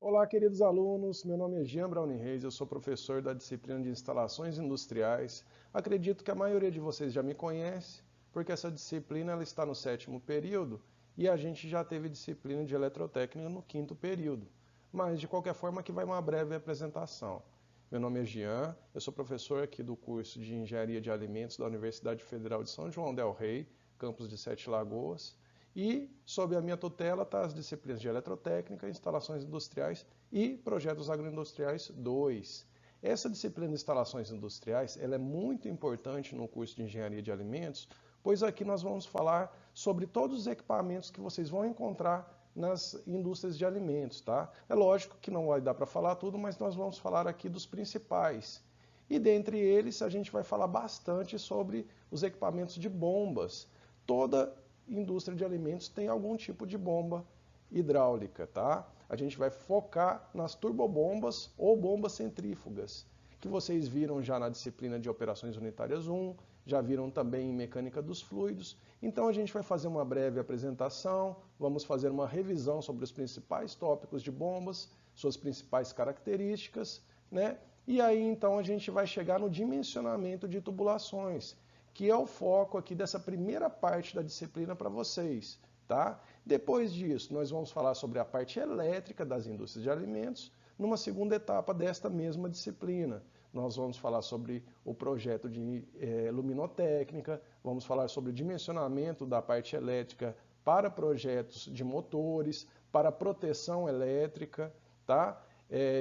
Olá, queridos alunos. Meu nome é Jean Browning Reis, eu sou professor da disciplina de Instalações Industriais. Acredito que a maioria de vocês já me conhece, porque essa disciplina ela está no 7º período e a gente já teve disciplina de Eletrotécnica no 5º período. Mas, de qualquer forma, aqui vai uma breve apresentação. Meu nome é Jean, eu sou professor aqui do curso de Engenharia de Alimentos da Universidade Federal de São João del Rei, campus de Sete Lagoas. E, sob a minha tutela, está as disciplinas de Eletrotécnica, Instalações Industriais e Projetos Agroindustriais 2. Essa disciplina de Instalações Industriais ela é muito importante no curso de Engenharia de Alimentos, pois aqui nós vamos falar sobre todos os equipamentos que vocês vão encontrar nas indústrias de alimentos, tá? É lógico que não vai dar para falar tudo, mas nós vamos falar aqui dos principais. E dentre eles, a gente vai falar bastante sobre os equipamentos de bombas. Toda indústria de alimentos tem algum tipo de bomba hidráulica, tá? A gente vai focar nas turbobombas ou bombas centrífugas, que vocês viram já na disciplina de Operações Unitárias 1, já viram também em Mecânica dos Fluidos. Então a gente vai fazer uma breve apresentação, vamos fazer uma revisão sobre os principais tópicos de bombas, suas principais características, né? E aí então a gente vai chegar no dimensionamento de tubulações, que é o foco aqui dessa primeira parte da disciplina para vocês, tá? Depois disso, nós vamos falar sobre a parte elétrica das indústrias de alimentos, numa segunda etapa desta mesma disciplina. Nós vamos falar sobre o projeto de luminotécnica, vamos falar sobre o dimensionamento da parte elétrica para projetos de motores, para proteção elétrica, tá?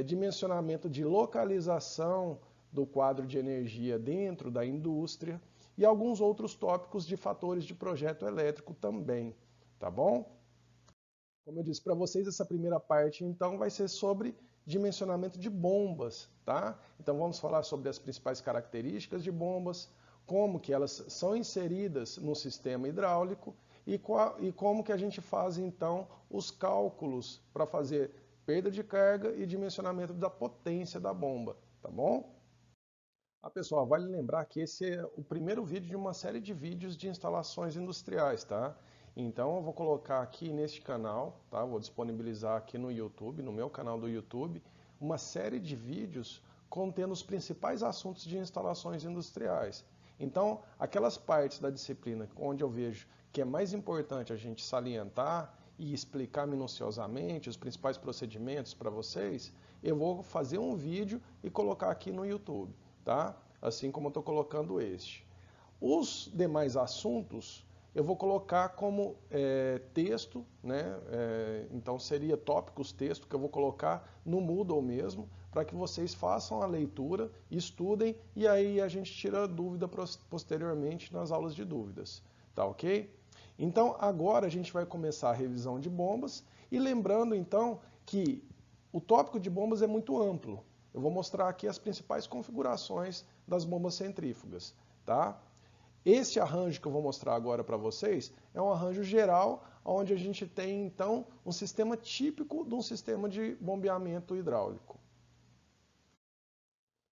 Dimensionamento de localização do quadro de energia dentro da indústria, e alguns outros tópicos de fatores de projeto elétrico também, tá bom? Como eu disse para vocês, essa primeira parte então vai ser sobre dimensionamento de bombas, tá? Então vamos falar sobre as principais características de bombas, como que elas são inseridas no sistema hidráulico e como que a gente faz então os cálculos para fazer perda de carga e dimensionamento da potência da bomba, tá bom? Pessoal, vale lembrar que esse é o primeiro vídeo de uma série de vídeos de instalações industriais, tá? Então eu vou colocar aqui neste canal, tá? Vou disponibilizar aqui no YouTube, no meu canal do YouTube, uma série de vídeos contendo os principais assuntos de instalações industriais. Então, aquelas partes da disciplina onde eu vejo que é mais importante a gente salientar e explicar minuciosamente os principais procedimentos para vocês, eu vou fazer um vídeo e colocar aqui no YouTube, tá? Assim como eu estou colocando este. Os demais assuntos eu vou colocar como texto, né? Então seria tópicos texto que eu vou colocar no Moodle mesmo, para que vocês façam a leitura, estudem e aí a gente tira dúvida posteriormente nas aulas de dúvidas, tá ok? Então agora a gente vai começar a revisão de bombas e lembrando então que o tópico de bombas é muito amplo. Eu vou mostrar aqui as principais configurações das bombas centrífugas, tá? Esse arranjo que eu vou mostrar agora para vocês é um arranjo geral, onde a gente tem então um sistema típico de um sistema de bombeamento hidráulico.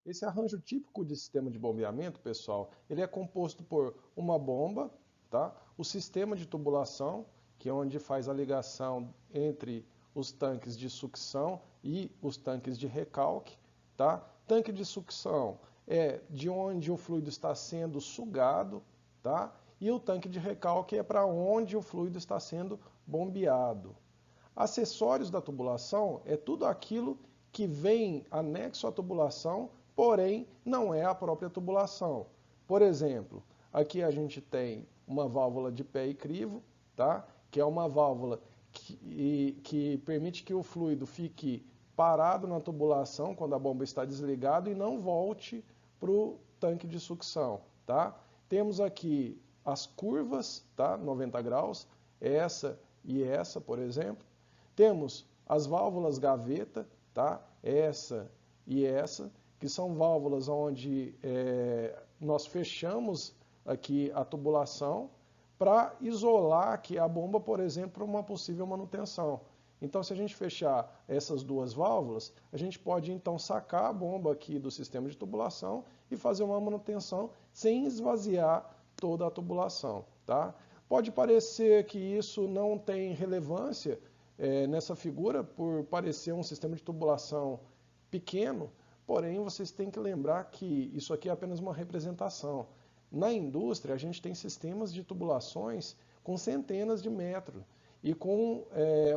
Esse arranjo típico de sistema de bombeamento, pessoal, ele é composto por uma bomba, tá? O sistema de tubulação, que é onde faz a ligação entre os tanques de sucção e os tanques de recalque, tá? Tanque de sucção é de onde o fluido está sendo sugado, tá? E o tanque de recalque é para onde o fluido está sendo bombeado. Acessórios da tubulação é tudo aquilo que vem anexo à tubulação, porém não é a própria tubulação. Por exemplo, aqui a gente tem uma válvula de pé e crivo, tá? Que é uma válvula que permite que o fluido fique parado na tubulação quando a bomba está desligada e não volte para o tanque de sucção, tá? Temos aqui as curvas, tá? 90 graus, essa e essa, por exemplo. Temos as válvulas gaveta, tá? Essa e essa, que são válvulas onde nós fechamos aqui a tubulação para isolar aqui a bomba, por exemplo, para uma possível manutenção. Então, se a gente fechar essas duas válvulas, a gente pode então sacar a bomba aqui do sistema de tubulação e fazer uma manutenção sem esvaziar toda a tubulação, tá? Pode parecer que isso não tem relevância nessa figura, por parecer um sistema de tubulação pequeno, porém vocês têm que lembrar que isso aqui é apenas uma representação. Na indústria, a gente tem sistemas de tubulações com centenas de metros e com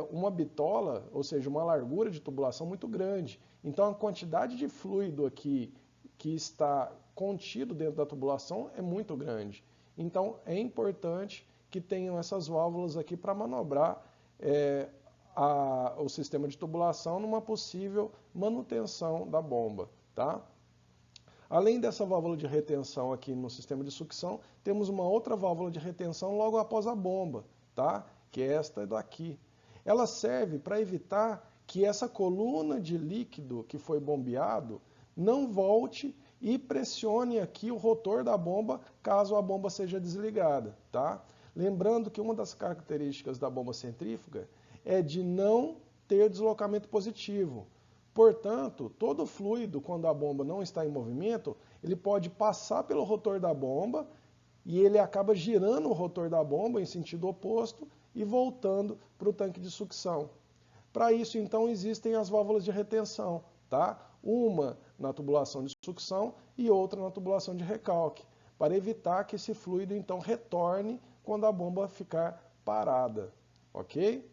uma bitola, ou seja, uma largura de tubulação muito grande. Então, a quantidade de fluido aqui que está contido dentro da tubulação é muito grande. Então, é importante que tenham essas válvulas aqui para manobrar o sistema de tubulação numa possível manutenção da bomba, tá? Além dessa válvula de retenção aqui no sistema de sucção, temos uma outra válvula de retenção logo após a bomba, tá? Que é esta daqui. Ela serve para evitar que essa coluna de líquido que foi bombeado não volte e pressione aqui o rotor da bomba caso a bomba seja desligada, tá? Lembrando que uma das características da bomba centrífuga é de não ter deslocamento positivo. Portanto, todo fluido, quando a bomba não está em movimento, ele pode passar pelo rotor da bomba e ele acaba girando o rotor da bomba em sentido oposto e voltando para o tanque de sucção. Para isso, então, existem as válvulas de retenção, tá? Uma na tubulação de sucção e outra na tubulação de recalque, para evitar que esse fluido, então, retorne quando a bomba ficar parada, ok?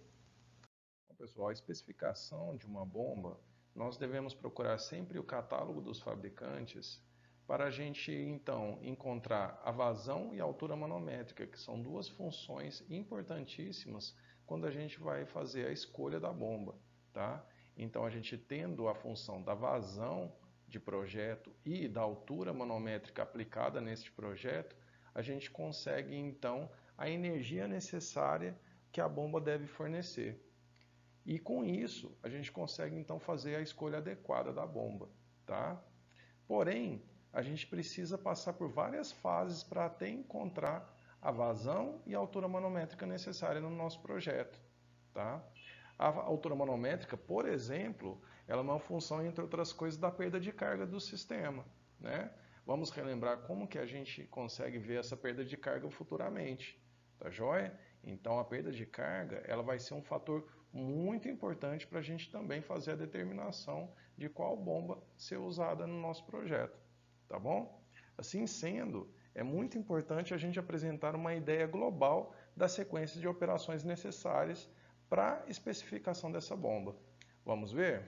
Bom, pessoal, a especificação de uma bomba, nós devemos procurar sempre o catálogo dos fabricantes para a gente, então, encontrar a vazão e a altura manométrica, que são duas funções importantíssimas quando a gente vai fazer a escolha da bomba, tá? Então, a gente tendo a função da vazão de projeto e da altura manométrica aplicada neste projeto, a gente consegue, então, a energia necessária que a bomba deve fornecer. E com isso, a gente consegue então fazer a escolha adequada da bomba, tá? Porém, a gente precisa passar por várias fases para até encontrar a vazão e a altura manométrica necessária no nosso projeto, tá? A altura manométrica, por exemplo, ela é uma função, entre outras coisas, da perda de carga do sistema, né? Vamos relembrar como que a gente consegue ver essa perda de carga futuramente, tá joia? Então, a perda de carga, ela vai ser um fator muito importante para a gente também fazer a determinação de qual bomba ser usada no nosso projeto, tá bom? Assim sendo, é muito importante a gente apresentar uma ideia global da sequência de operações necessárias para a especificação dessa bomba. Vamos ver?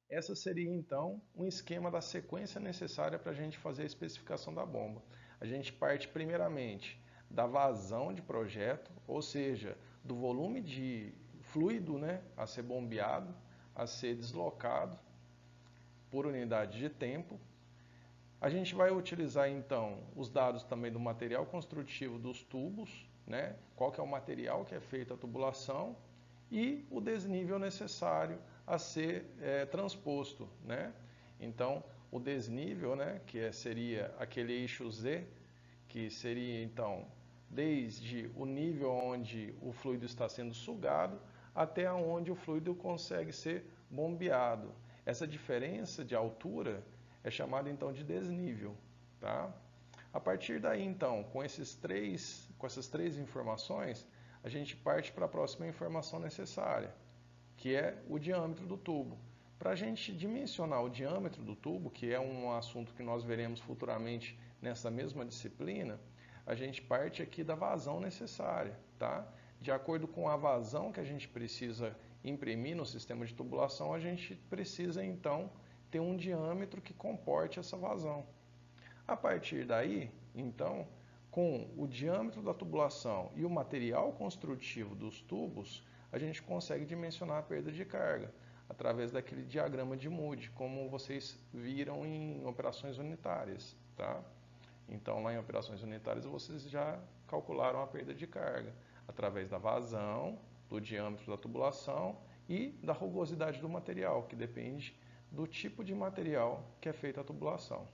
Essa seria então um esquema da sequência necessária para a gente fazer a especificação da bomba. A gente parte primeiramente da vazão de projeto, ou seja, do volume de fluido, né, a ser bombeado, a ser deslocado por unidade de tempo. A gente vai utilizar então os dados também do material construtivo dos tubos, né, qual que é o material que é feita a tubulação e o desnível necessário a ser transposto, né? Então, o desnível, né, seria aquele eixo Z, que seria então desde o nível onde o fluido está sendo sugado até onde o fluido consegue ser bombeado. Essa diferença de altura é chamada então de desnível, tá? A partir daí então, com essas três informações, a gente parte para a próxima informação necessária, que é o diâmetro do tubo. Para a gente dimensionar o diâmetro do tubo, que é um assunto que nós veremos futuramente nessa mesma disciplina, a gente parte aqui da vazão necessária, tá? De acordo com a vazão que a gente precisa imprimir no sistema de tubulação, a gente precisa então ter um diâmetro que comporte essa vazão. A partir daí, então, com o diâmetro da tubulação e o material construtivo dos tubos, a gente consegue dimensionar a perda de carga através daquele diagrama de Moody, como vocês viram em operações unitárias, tá? Então, lá em operações unitárias, vocês já calcularam a perda de carga através da vazão, do diâmetro da tubulação e da rugosidade do material, que depende do tipo de material que é feita a tubulação.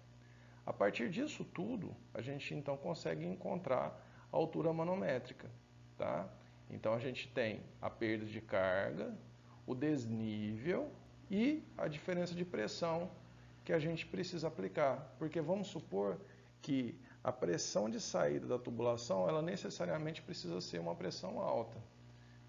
A partir disso tudo, a gente então consegue encontrar a altura manométrica, tá? Então, a gente tem a perda de carga, o desnível e a diferença de pressão que a gente precisa aplicar, porque vamos supor que a pressão de saída da tubulação, ela necessariamente precisa ser uma pressão alta.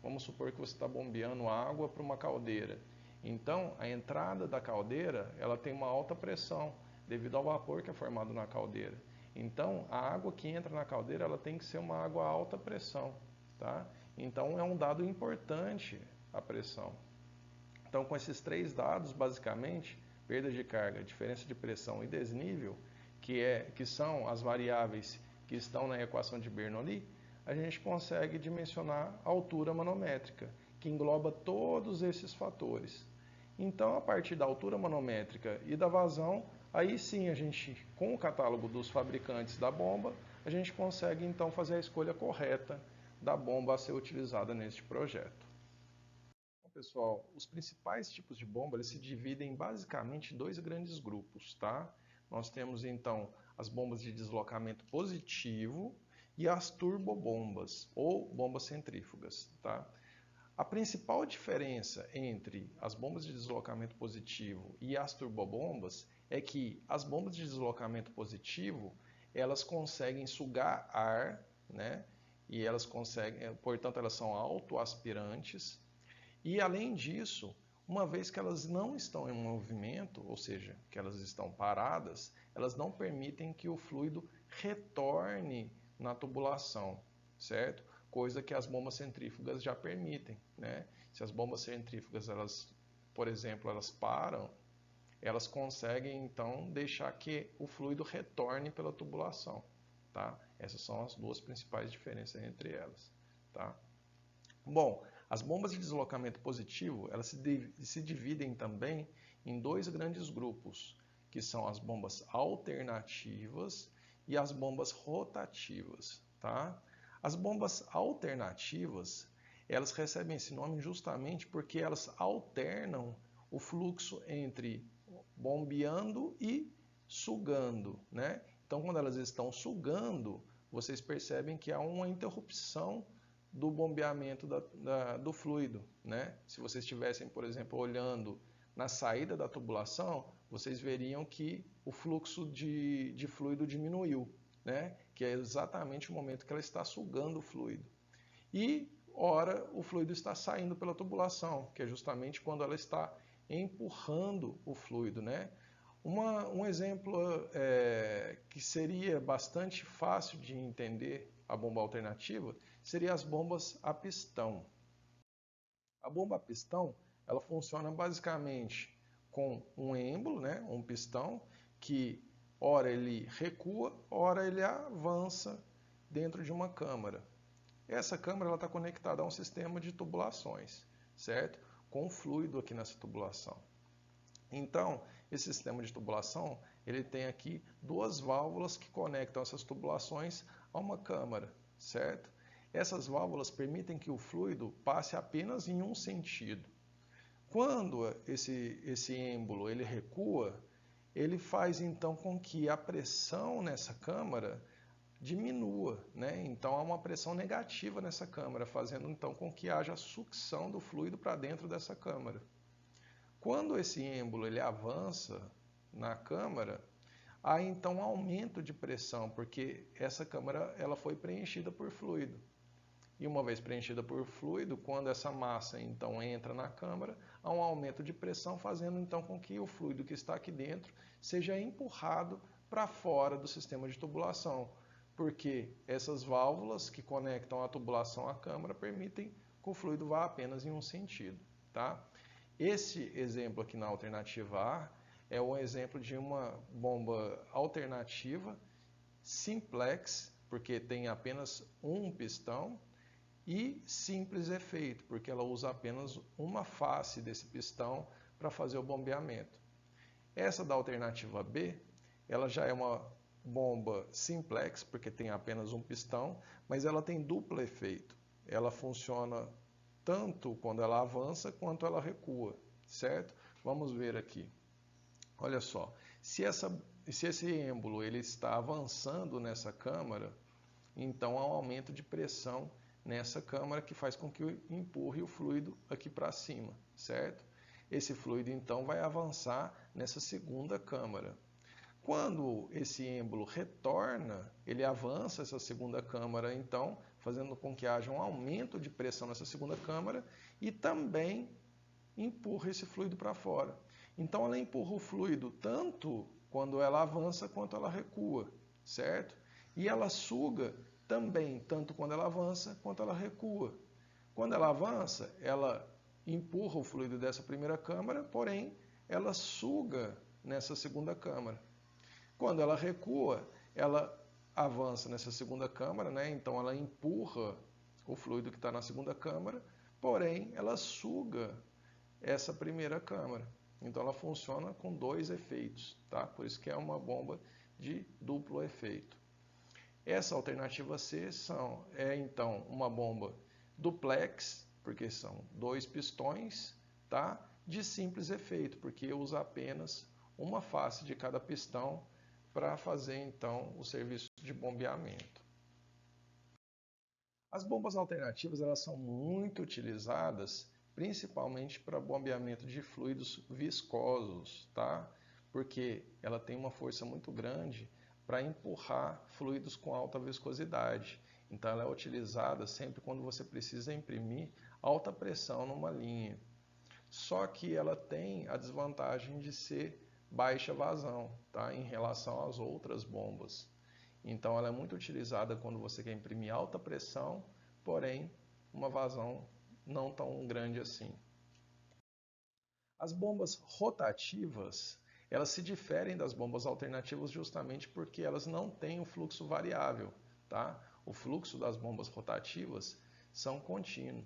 Vamos supor que você está bombeando água para uma caldeira. Então, a entrada da caldeira, ela tem uma alta pressão, devido ao vapor que é formado na caldeira. Então, a água que entra na caldeira, ela tem que ser uma água a alta pressão, tá? Então, é um dado importante a pressão. Então, com esses três dados, basicamente, perda de carga, diferença de pressão e desnível, que são as variáveis que estão na equação de Bernoulli, a gente consegue dimensionar a altura manométrica, que engloba todos esses fatores. Então, a partir da altura manométrica e da vazão, aí sim a gente, com o catálogo dos fabricantes da bomba, a gente consegue então fazer a escolha correta da bomba a ser utilizada neste projeto. Bom, pessoal, os principais tipos de bomba eles se dividem basicamente em dois grandes grupos, tá? Nós temos então as bombas de deslocamento positivo e as turbobombas ou bombas centrífugas, tá? A principal diferença entre as bombas de deslocamento positivo e as turbobombas é que as bombas de deslocamento positivo, elas conseguem sugar ar, né? E elas conseguem, portanto, elas são autoaspirantes. E além disso, uma vez que elas não estão em movimento, ou seja, que elas estão paradas, elas não permitem que o fluido retorne na tubulação, certo? Coisa que as bombas centrífugas já permitem, né? Se as bombas centrífugas, elas, por exemplo, elas param, elas conseguem então deixar que o fluido retorne pela tubulação, tá? Essas são as duas principais diferenças entre elas, tá? Bom, as bombas de deslocamento positivo, elas se dividem também em dois grandes grupos, que são as bombas alternativas e as bombas rotativas, tá? As bombas alternativas, elas recebem esse nome justamente porque elas alternam o fluxo entre bombeando e sugando, né? Então, quando elas estão sugando, vocês percebem que há uma interrupção do bombeamento do fluido, né? Se vocês estivessem, por exemplo, olhando na saída da tubulação, vocês veriam que o fluxo de fluido diminuiu, né? Que é exatamente o momento que ela está sugando o fluido. E, ora, o fluido está saindo pela tubulação, que é justamente quando ela está empurrando o fluido, né? Um exemplo que seria bastante fácil de entender a bomba alternativa seria as bombas a pistão. A bomba a pistão, ela funciona basicamente com um êmbolo, né, um pistão, que ora ele recua, ora ele avança dentro de uma câmara. Essa câmara está conectada a um sistema de tubulações, certo? Com fluido aqui nessa tubulação. Então, esse sistema de tubulação, ele tem aqui duas válvulas que conectam essas tubulações a uma câmara, certo? Essas válvulas permitem que o fluido passe apenas em um sentido. Quando esse êmbolo ele recua, ele faz então com que a pressão nessa câmara diminua, né? Então há uma pressão negativa nessa câmara, fazendo então com que haja sucção do fluido para dentro dessa câmara. Quando esse êmbolo ele avança na câmara, há então um aumento de pressão, porque essa câmara ela foi preenchida por fluido. E uma vez preenchida por fluido, quando essa massa então entra na câmara, há um aumento de pressão, fazendo então com que o fluido que está aqui dentro seja empurrado para fora do sistema de tubulação, porque essas válvulas que conectam a tubulação à câmara permitem que o fluido vá apenas em um sentido, tá? Esse exemplo aqui na alternativa A é um exemplo de uma bomba alternativa simplex, porque tem apenas um pistão, e simples efeito, porque ela usa apenas uma face desse pistão para fazer o bombeamento. Essa da alternativa B, ela já é uma bomba simplex, porque tem apenas um pistão, mas ela tem duplo efeito. Ela funciona tanto quando ela avança quanto ela recua, certo? Vamos ver aqui. Olha só, se esse êmbolo ele está avançando nessa câmara, então há um aumento de pressão nessa câmara que faz com que empurre o fluido aqui para cima, certo? Esse fluido então vai avançar nessa segunda câmara. Quando esse êmbolo retorna, ele avança essa segunda câmara então, fazendo com que haja um aumento de pressão nessa segunda câmara e também empurra esse fluido para fora. Então ela empurra o fluido tanto quando ela avança quanto ela recua, certo? E ela suga também, tanto quando ela avança quanto ela recua. Quando ela avança, ela empurra o fluido dessa primeira câmara, porém ela suga nessa segunda câmara. Quando ela recua, ela avança nessa segunda câmara, né? Então ela empurra o fluido que está na segunda câmara, porém ela suga essa primeira câmara. Então ela funciona com dois efeitos, tá? Por isso que é uma bomba de duplo efeito. Essa alternativa C é então uma bomba duplex, porque são dois pistões, tá? De simples efeito, porque usa apenas uma face de cada pistão para fazer então o serviço de bombeamento. As bombas alternativas elas são muito utilizadas principalmente para bombeamento de fluidos viscosos, tá? Porque ela tem uma força muito grande para empurrar fluidos com alta viscosidade. Então ela é utilizada sempre quando você precisa imprimir alta pressão numa linha. Só que ela tem a desvantagem de ser baixa vazão, tá? Em relação às outras bombas. Então ela é muito utilizada quando você quer imprimir alta pressão, porém uma vazão não tão grande assim. As bombas rotativas, elas se diferem das bombas alternativas justamente porque elas não têm o fluxo variável, tá? O fluxo das bombas rotativas são contínuo.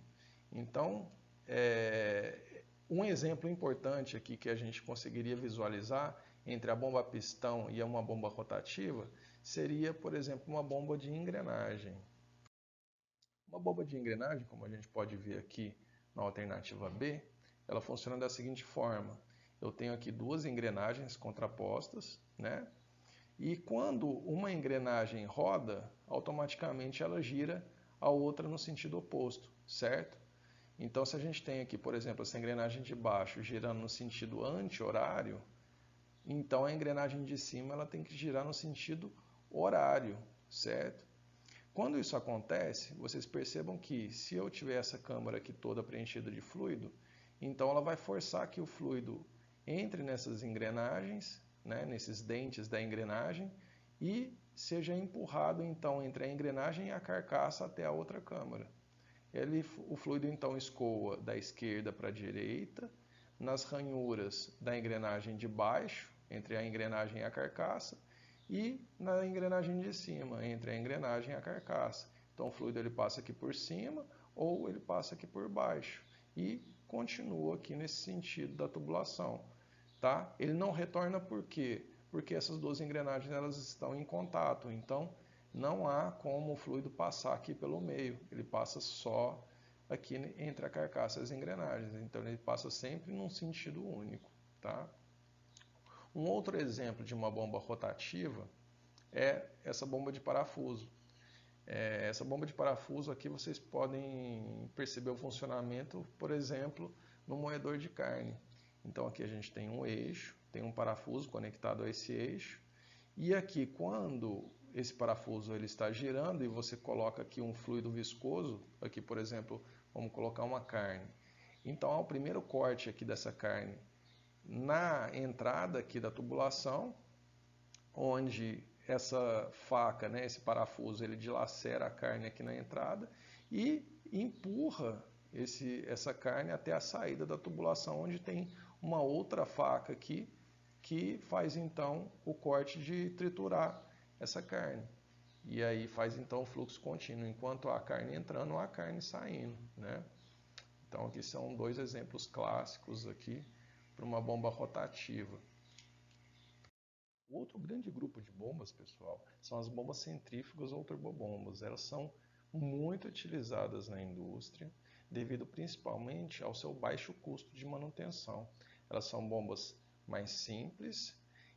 Então, um exemplo importante aqui que a gente conseguiria visualizar entre a bomba pistão e uma bomba rotativa seria, por exemplo, uma bomba de engrenagem. Uma bomba de engrenagem, como a gente pode ver aqui na alternativa B, ela funciona da seguinte forma. Eu tenho aqui duas engrenagens contrapostas, né? E quando uma engrenagem roda, automaticamente ela gira a outra no sentido oposto, certo? Então, se a gente tem aqui, por exemplo, essa engrenagem de baixo girando no sentido anti-horário, então a engrenagem de cima ela tem que girar no sentido horário, certo? Quando isso acontece, vocês percebam que se eu tiver essa câmara aqui toda preenchida de fluido, então ela vai forçar que o fluido entre nessas engrenagens, né, nesses dentes da engrenagem, e seja empurrado então entre a engrenagem e a carcaça até a outra câmara. O fluido então escoa da esquerda para a direita, nas ranhuras da engrenagem de baixo, entre a engrenagem e a carcaça, e na engrenagem de cima, entre a engrenagem e a carcaça. Então o fluido ele passa aqui por cima ou ele passa aqui por baixo e continua aqui nesse sentido da tubulação, tá? Ele não retorna por quê? Porque essas duas engrenagens elas estão em contato, então não há como o fluido passar aqui pelo meio, ele passa só aqui entre a carcaça e as engrenagens, então ele passa sempre num sentido único, tá? Um outro exemplo de uma bomba rotativa é essa bomba de parafuso. Essa bomba de parafuso aqui vocês podem perceber o funcionamento, por exemplo, no moedor de carne. Então aqui a gente tem um eixo, tem um parafuso conectado a esse eixo, e aqui quando esse parafuso ele está girando e você coloca aqui um fluido viscoso, aqui por exemplo, vamos colocar uma carne. Então ao primeiro corte aqui dessa carne, na entrada aqui da tubulação, onde essa faca, né, esse parafuso, ele dilacera a carne aqui na entrada e empurra essa carne até a saída da tubulação, onde tem uma outra faca aqui que faz então o corte de triturar essa carne. E aí faz então o fluxo contínuo, enquanto há a carne entrando, há a carne saindo, né? Então aqui são dois exemplos clássicos aqui para uma bomba rotativa. O outro grande grupo de bombas, pessoal, são as bombas centrífugas ou turbobombas. Elas são muito utilizadas na indústria, devido principalmente ao seu baixo custo de manutenção. Elas são bombas mais simples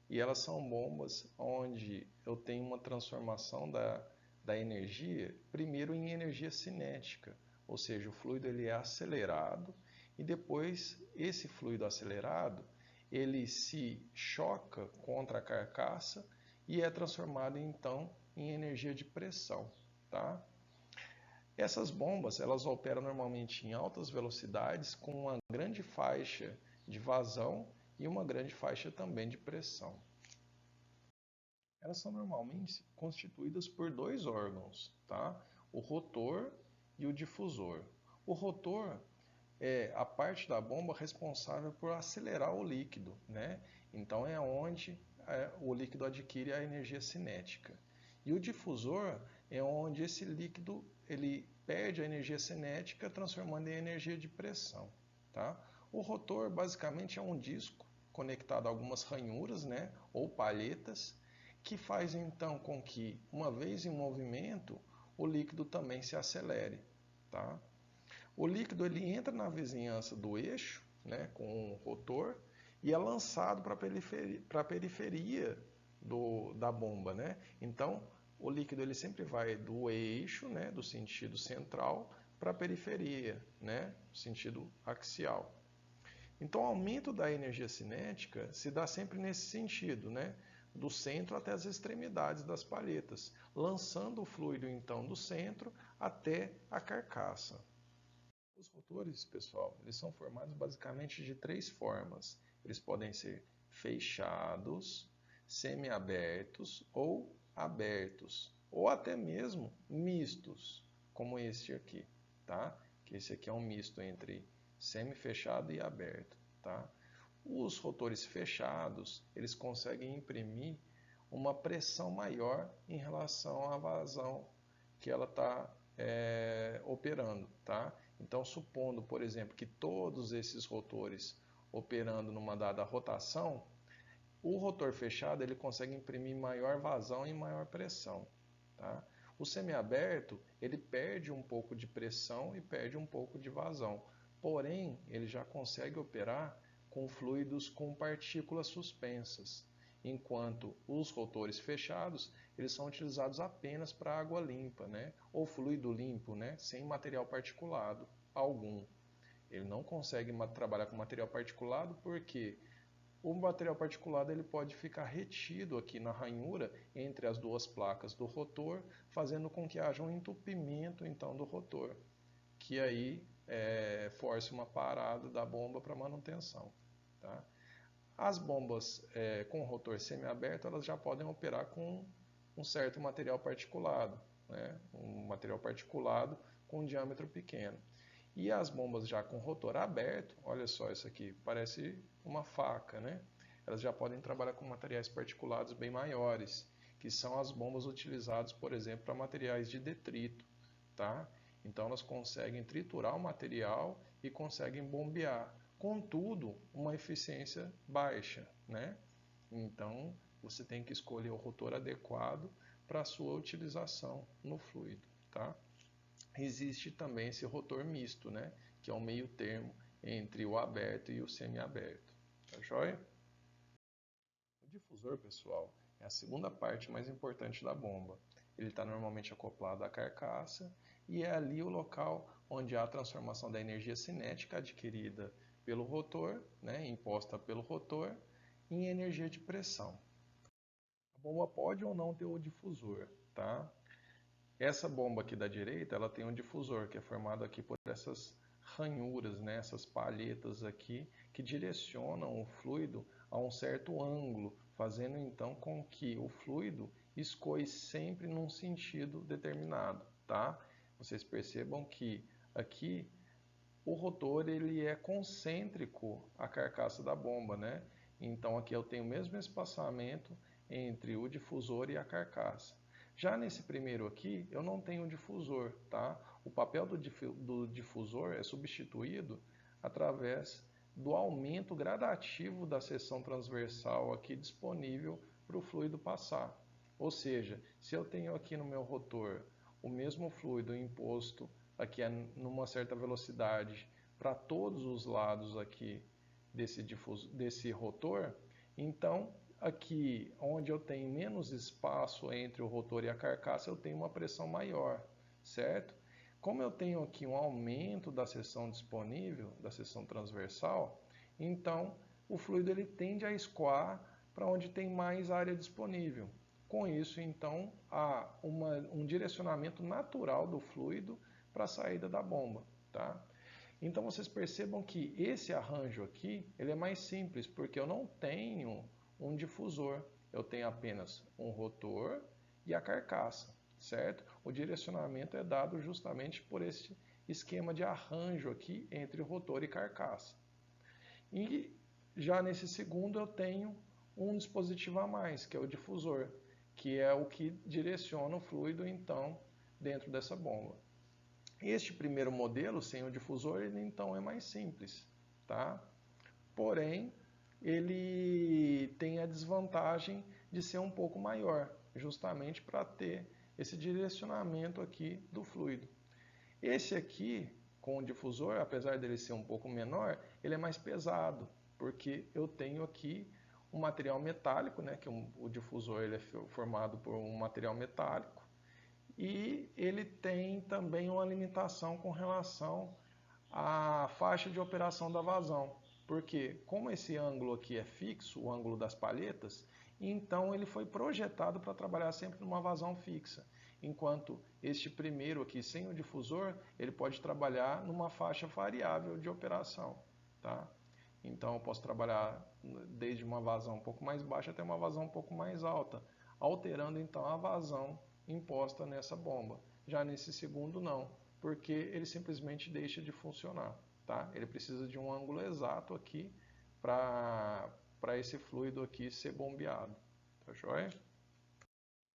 e elas são bombas onde eu tenho uma transformação da energia, primeiro em energia cinética, ou seja, o fluido ele é acelerado e depois esse fluido acelerado ele se choca contra a carcaça e é transformado então em energia de pressão, tá? Essas bombas, elas operam normalmente em altas velocidades com uma grande faixa de vazão e uma grande faixa também de pressão. Elas são normalmente constituídas por dois órgãos, tá? O rotor e o difusor. O rotor é a parte da bomba responsável por acelerar o líquido, né? Então é onde o líquido adquire a energia cinética. E o difusor é onde esse líquido ele perde a energia cinética, transformando em energia de pressão, tá? O rotor basicamente é um disco conectado a algumas ranhuras, né, ou palhetas, que faz então com que, uma vez em movimento, o líquido também se acelere, tá? O líquido ele entra na vizinhança do eixo, né, com o rotor, e é lançado para a periferia da bomba, né? Então, o líquido ele sempre vai do eixo, né, do sentido central, para a periferia, né, sentido axial. Então, o aumento da energia cinética se dá sempre nesse sentido, né, do centro até as extremidades das palhetas, lançando o fluido então do centro até a carcaça. Os rotores, pessoal, eles são formados basicamente de três formas. Eles podem ser fechados, semiabertos ou abertos, ou até mesmo mistos, como este aqui, tá? Que esse aqui é um misto entre semi-fechado e aberto, tá? Os rotores fechados, eles conseguem imprimir uma pressão maior em relação à vazão que ela está operando, tá? Então, supondo, por exemplo, que todos esses rotores operando numa dada rotação, o rotor fechado ele consegue imprimir maior vazão e maior pressão, tá? O semiaberto ele perde um pouco de pressão e perde um pouco de vazão, porém ele já consegue operar com fluidos com partículas suspensas, enquanto os rotores fechados eles são utilizados apenas para água limpa, né? Ou fluido limpo, né? Sem material particulado algum. Ele não consegue trabalhar com material particulado porque o material particulado ele pode ficar retido aqui na ranhura entre as duas placas do rotor, fazendo com que haja um entupimento então do rotor, que aí force uma parada da bomba para manutenção, tá? As bombas com rotor semiaberto elas já podem operar com um certo material particulado, né? Um material particulado com um diâmetro pequeno. E as bombas já com rotor aberto, olha só isso aqui, parece uma faca, né? Elas já podem trabalhar com materiais particulados bem maiores, que são as bombas utilizadas, por exemplo, para materiais de detrito, tá? Então elas conseguem triturar o material e conseguem bombear, contudo, uma eficiência baixa, né? Então você tem que escolher o rotor adequado para a sua utilização no fluido, tá? Existe também esse rotor misto, né? Que é um meio termo entre o aberto e o semiaberto. Tá joia? O difusor, pessoal, é a segunda parte mais importante da bomba. Ele está normalmente acoplado à carcaça e é ali o local onde há a transformação da energia cinética adquirida pelo rotor, né, imposta pelo rotor, em energia de pressão. A bomba pode ou não ter o difusor, tá? Essa bomba aqui da direita, ela tem um difusor que é formado aqui por essas ranhuras, né, essas palhetas aqui que direcionam o fluido a um certo ângulo, fazendo então com que o fluido escoe sempre num sentido determinado, tá? Vocês percebam que aqui o rotor ele é concêntrico à carcaça da bomba, né? Então aqui eu tenho o mesmo espaçamento entre o difusor e a carcaça. Já nesse primeiro aqui, eu não tenho difusor, tá? O papel do difusor é substituído através do aumento gradativo da seção transversal aqui disponível para o fluido passar. Ou seja, se eu tenho aqui no meu rotor o mesmo fluido imposto aqui numa certa velocidade para todos os lados aqui desse rotor, então aqui onde eu tenho menos espaço entre o rotor e a carcaça, eu tenho uma pressão maior, certo? Como eu tenho aqui um aumento da seção disponível, da seção transversal, então o fluido ele tende a escoar para onde tem mais área disponível. Com isso, então, há um direcionamento natural do fluido para a saída da bomba, tá? Então vocês percebam que esse arranjo aqui, ele é mais simples, porque eu não tenho um difusor, eu tenho apenas um rotor e a carcaça, certo? O direcionamento é dado justamente por esse esquema de arranjo aqui entre rotor e carcaça. E já nesse segundo eu tenho um dispositivo a mais, que é o difusor, que é o que direciona o fluido então dentro dessa bomba. Este primeiro modelo, sem o difusor, ele então é mais simples, tá? Porém, ele tem a desvantagem de ser um pouco maior, justamente para ter esse direcionamento aqui do fluido. Esse aqui, com o difusor, apesar dele ser um pouco menor, ele é mais pesado, porque eu tenho aqui um material metálico, né, que o difusor ele é formado por um material metálico, e ele tem também uma limitação com relação à faixa de operação da vazão, porque como esse ângulo aqui é fixo, o ângulo das palhetas, então ele foi projetado para trabalhar sempre numa vazão fixa, enquanto este primeiro aqui sem o difusor, ele pode trabalhar numa faixa variável de operação, tá? Então eu posso trabalhar desde uma vazão um pouco mais baixa até uma vazão um pouco mais alta, alterando então a vazão imposta nessa bomba. Já nesse segundo não, porque ele simplesmente deixa de funcionar, tá? Ele precisa de um ângulo exato aqui para esse fluido aqui ser bombeado, tá joia?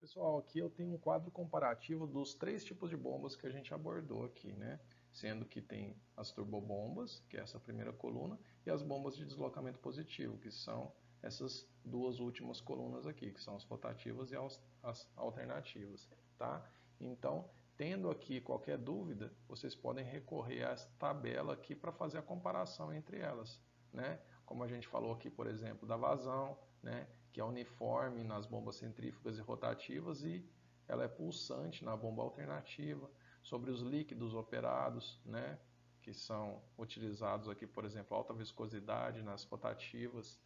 Pessoal, aqui eu tenho um quadro comparativo dos 3 tipos de bombas que a gente abordou aqui, né? Sendo que tem as turbobombas, que é essa primeira coluna, e as bombas de deslocamento positivo, que são essas duas últimas colunas aqui, que são as rotativas e as alternativas, tá? Então, tendo aqui qualquer dúvida, vocês podem recorrer a essa tabela aqui para fazer a comparação entre elas, né? Como a gente falou aqui, por exemplo, da vazão, né? Que é uniforme nas bombas centrífugas e rotativas e ela é pulsante na bomba alternativa. Sobre os líquidos operados, né? Que são utilizados aqui, por exemplo, alta viscosidade nas rotativas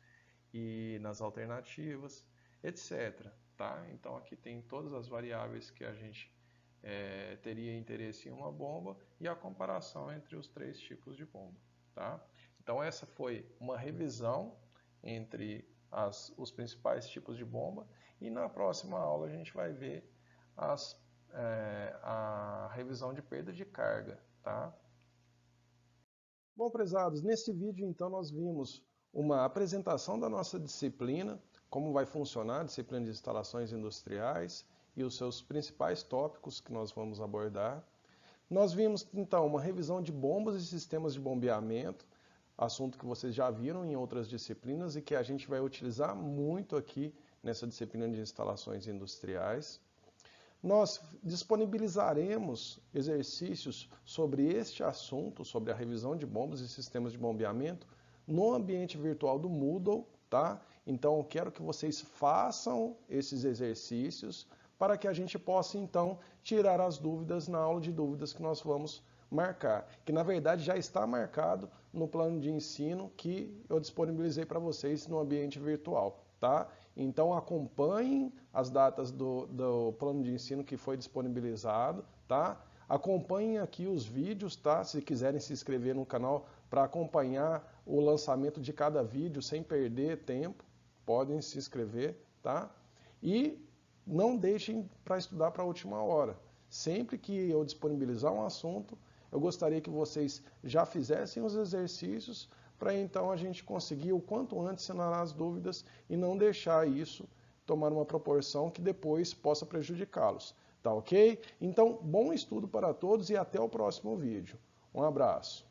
e nas alternativas, etc. Tá? Então aqui tem todas as variáveis que a gente teria interesse em uma bomba e a comparação entre os 3 tipos de bomba. Tá? Então essa foi uma revisão entre os principais tipos de bomba e na próxima aula a gente vai ver a revisão de perda de carga. Tá? Bom, prezados, nesse vídeo então nós vimos uma apresentação da nossa disciplina, como vai funcionar a disciplina de instalações industriais e os seus principais tópicos que nós vamos abordar. Nós vimos então uma revisão de bombas e sistemas de bombeamento, assunto que vocês já viram em outras disciplinas e que a gente vai utilizar muito aqui nessa disciplina de instalações industriais. Nós disponibilizaremos exercícios sobre este assunto, sobre a revisão de bombas e sistemas de bombeamento, no ambiente virtual do Moodle, tá? Então, eu quero que vocês façam esses exercícios para que a gente possa, então, tirar as dúvidas na aula de dúvidas que nós vamos marcar, que na verdade já está marcado no plano de ensino que eu disponibilizei para vocês no ambiente virtual, tá? Então acompanhem as datas do plano de ensino que foi disponibilizado, tá? Acompanhem aqui os vídeos, tá? Se quiserem se inscrever no canal para acompanhar o lançamento de cada vídeo sem perder tempo, podem se inscrever, tá? E não deixem para estudar para a última hora. Sempre que eu disponibilizar um assunto, eu gostaria que vocês já fizessem os exercícios para então a gente conseguir o quanto antes sanar as dúvidas e não deixar isso tomar uma proporção que depois possa prejudicá-los. Tá ok? Então, bom estudo para todos e até o próximo vídeo. Um abraço.